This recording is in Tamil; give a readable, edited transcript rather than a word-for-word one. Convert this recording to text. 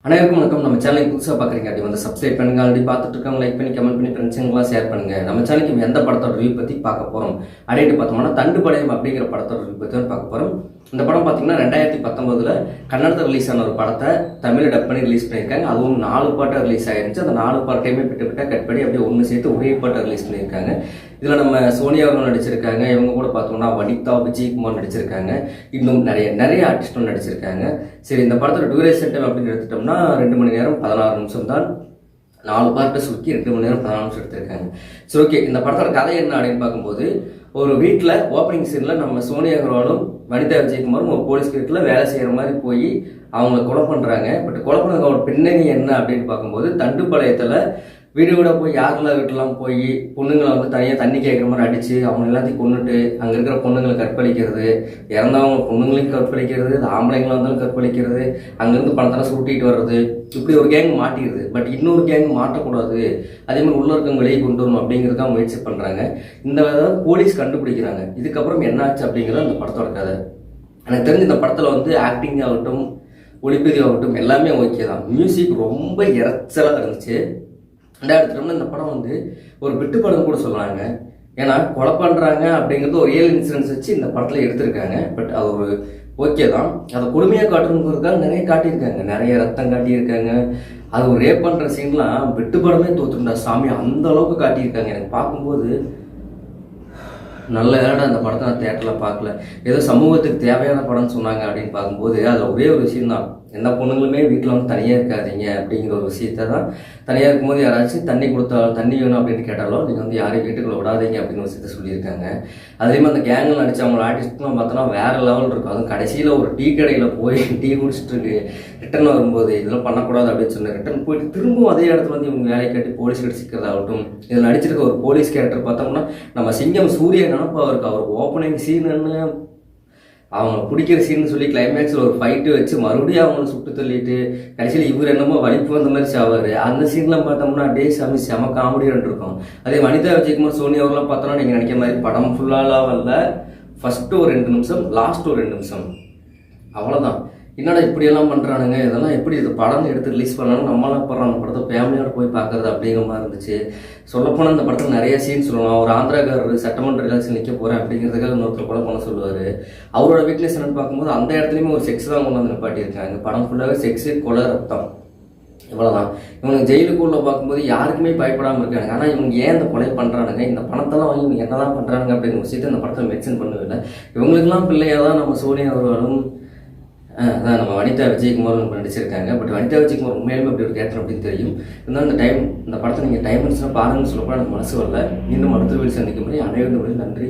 அனைவருக்கும் வணக்கம். நம்ம சேனலுக்கு புதுசாக பார்க்குறீங்க அப்படி வந்து சப்ஸ்கிரைப் பண்ணுங்க. ஆல்ரெடி பார்த்துட்டு இருக்காங்க, லைக் பண்ணி கமெண்ட் பண்ணி ஃப்ரெண்ட்ஸுங்களாம் ஷேர் பண்ணுங்க. நம்ம சேனலுக்கு எந்த படத்தோட ரிவ்யூ பற்றி பார்க்க போகிறோம் அப்படின்ட்டு பார்த்தோம்னா தண்டுப்படையம் அப்படிங்கிற படத்தோட ரிவ்யூ பற்றி தான் பார்க்க போகிறோம். இந்த படம் பார்த்தீங்கன்னா 2019 கன்னடத்தில் ரிலீஸ் ஆன ஒரு படத்தை தமிழ் டப் பண்ணி ரிலீஸ் பண்ணியிருக்காங்க. அதுவும் 4 பாட்டாக ரிலீஸ் ஆயிருந்துச்சு. அந்த 4 பாட்டையுமே விட்டு கட் பண்ணி அப்படியே ஒன்று சேர்த்து ஒரே பாட்டை ரிலீஸ் பண்ணியிருக்காங்க. இதில் நம்ம சோனியா அவர்கள் நடிச்சிருக்காங்க. இவங்க கூட பார்த்தோம்னா வனிதா, விஜயகுமார் நடிச்சிருக்காங்க. இன்னும் நிறைய ஆர்டிஸ்டும் நடிச்சிருக்காங்க. சரி, இந்த படத்தோட டியூரேஷன் டைம் அப்படின்னு எடுத்துட்டோம்னா 2 மணி நேரம் 16 நிமிஷம் தான். 4 பார்ட்டை சுருக்கி 2 மணி நேரம் 14 நிமிஷம் எடுத்திருக்காங்க. சரி, ஓகே. இந்த படத்தோட கதை என்ன அப்படின்னு பார்க்கும்போது, ஒரு வீட்டில் ஓப்பனிங் சீனில் நம்ம சோனியா அகர்வாலும் வனிதா விஜயகுமாரும் ஒரு போலீஸ் வீட்டில் வேலை செய்கிற மாதிரி போய் அவங்கள கொலை பண்ணுறாங்க. பட் கொலை பண்ணவங்களோட பின்னணி என்ன அப்படின்னு பார்க்கும்போது, தண்டுப்பாளையத்தில் வீடு வீடாக போய் யாரெல்லாம் வீட்டெல்லாம் போய் பொண்ணுங்களை வந்து தனியாக தண்ணி கேட்குற மாதிரி அடித்து அவங்க எல்லாத்தையும் கொண்டுட்டு அங்கே இருக்கிற பொண்ணுங்களை கற்பழிக்கிறது, இறந்தவங்க பொண்ணுங்களையும் கற்பழிக்கிறது, ஆம்பளைங்களை வந்தாலும் கற்பழிக்கிறது, அங்கேருந்து பணத்தெல்லாம் சுட்டிட்டு வர்றது, இப்படி ஒரு கேங் மாட்டிடுது. பட் இன்னொரு கேங் மாட்டக்கூடாது, அதே மாதிரி உள்ள இருக்கவங்க வெளியே கொண்டு வரணும் அப்படிங்கிறதுக்காக முயற்சி பண்ணுறாங்க. இந்த போலீஸ் கண்டுபிடிக்கிறாங்க. இதுக்கப்புறம் என்ன ஆச்சு அப்படிங்கிறது அந்த படத்தோட கதை. எனக்கு தெரிஞ்ச இந்த படத்தில் வந்து ஆக்டிங் ஆகட்டும், ஒளிப்பதிவு ஆகட்டும் எல்லாமே ஓகே தான். மியூசிக் ரொம்ப இறைச்சலாக இருந்துச்சு. எடுத்துட்டோம்னா இந்த படம் வந்து ஒரு விட்டு படம் கூட சொல்கிறாங்க. ஏன்னா கொலை பண்ணுறாங்க அப்படிங்கிறது ஒரு ரியல் இன்சிடென்ட்ஸ் வச்சு இந்த படத்தில் எடுத்திருக்காங்க. பட் அது ஒரு ஓகே தான். அதை கொடுமையாக காட்டணுங்கிறதுக்காக நிறைய காட்டியிருக்காங்க, நிறைய ரத்தம் காட்டியிருக்காங்க. அது ஒரு ரேப் பண்ணுற சீன்லாம் விட்டு படமே தோற்றுண்டா சாமி, அந்த அளவுக்கு காட்டியிருக்காங்க. எனக்கு பார்க்கும்போது நல்ல வேலை அந்த படத்தை நான் தேட்டரில் பார்க்கல. ஏதோ சமூகத்துக்கு தேவையான படம்னு சொன்னாங்க அப்படின்னு பார்க்கும்போது அதில் ஒரே ஒரு விஷயம் தான், எந்த பொண்ணுங்களுமே வீட்டில் வந்து தனியாக இருக்காதீங்க அப்படிங்கிற ஒரு விஷயத்த தான். தனியாக இருக்கும்போது யாராச்சும் தண்ணி கொடுத்தாலும், தண்ணி வேணும் அப்படின்னு கேட்டாலும் நீங்கள் வந்து யாரையும் வீட்டுக்குள்ளே விடாதீங்க அப்படின்னு ஒரு விஷயத்த சொல்லியிருக்காங்க. அதே மாதிரி அந்த கேங்கில் நடிச்சு அவங்க ஆர்டிஸ்ட்லாம் பார்த்தோன்னா வேறு லெவல் இருக்கும். அதுவும் கடைசியில் ஒரு டீ கடையில் போய் டீ குடிச்சிட்டு ரிட்டன் வரும்போது இதெல்லாம் பண்ணக்கூடாது அப்படின்னு சொன்ன ரிட்டன் போயிட்டு திரும்பவும் அதே இடத்துல வந்து இவங்க வேலையை கட்டி போலீஸ் கிடச்சிக்கிறதாகட்டும். இதில் நடிச்சிருக்க ஒரு போலீஸ் கேரக்டர் பார்த்தோம்னா நம்ம சிங்கம் சூரிய நினப்பா இருக்கு. அவர் ஓப்பனிங் சீனுன்னு அவங்க பிடிக்கிற சீன்னு சொல்லி கிளைமேக்ஸில் ஒரு ஃபைட்டு வச்சு மறுபடியும் அவங்கள சுட்டு தள்ளிட்டு கடைசியில் இவர் என்னமோ வலிப்பு வந்த மாதிரி சாவார். அந்த சீன்லாம் பார்த்தோம்னா டே சாமி செம காமெடியாக இருக்கும். அதே வனிதா விஜயகுமார், சோனியா அவர்களாம் பார்த்தோன்னா நீங்கள் நினைக்கிற மாதிரி படம் ஃபுல்லாலாம் வரல. ஃபஸ்ட்டு ஒரு 2 நிமிஷம், லாஸ்ட் ஒரு 2 நிமிஷம், அவ்வளோதான். என்னடா இப்படியெல்லாம் பண்ணுறானுங்க, இதெல்லாம் எப்படி இது படம் எடுத்து ரிலீஸ் பண்ணாலும் நம்மளாம் போடுறோம் அந்த படத்தை ஃபேமிலியோட போய் பார்க்குறது அப்படிங்கிற மாதிரி இருந்துச்சு. சொல்லப்போனால் இந்த படத்தில் நிறைய சீன் சொல்லலாம். ஒரு ஆந்திராக்காரர் சட்டமன்ற எலெக்ஷன் நிற்க போகிறேன் அப்படிங்கிறதுக்காக இன்னொருத்தர் கொலை பண்ண சொல்லுவார். அவரோட வீக்னஸ் என்னன்னு பார்க்கும்போது அந்த இடத்துலையுமே ஒரு செக்ஸ் தான் கொண்டு வந்து நிப்பாட்டியிருக்காங்க. படம் ஃபுல்லாகவே செக்ஸு, கொலை, ரத்தம், இவ்வளோதான். இவங்க ஜெயிலுக்குள்ளே பார்க்கும்போது யாருக்குமே பயப்படாமல் இருக்காங்க. ஆனால் இவங்க ஏன் இந்த கொலை பண்ணுறானுங்க, இந்த பணத்தெல்லாம் வாங்கி இவங்க என்ன தான் பண்ணுறானுங்க அப்படின்னு ஒரு விஷயத்தை இந்த படத்தில் மென்ஷன் பண்ணவில்லை. இவங்களுக்கெல்லாம் பிள்ளையாக தான் நம்ம சோனியா அவர்களும் அதான் நம்ம வனிதா விஜயகுமார் நடிச்சிருக்காங்க. பட் வனிதா விஜயகுமார் உண்மையிலுமே அப்படி ஒரு கேரக்டர் அப்படின்னு தெரியும். இருந்தாலும் இந்த படத்தை நீங்கள் டைம் இருந்துச்சுன்னா பாருங்கன்னு சொல்லப்போ எனக்கு மனசு வரல. இன்னும் அடுத்த வீடு சந்திக்கும் முறை அனைவரும் நன்றி.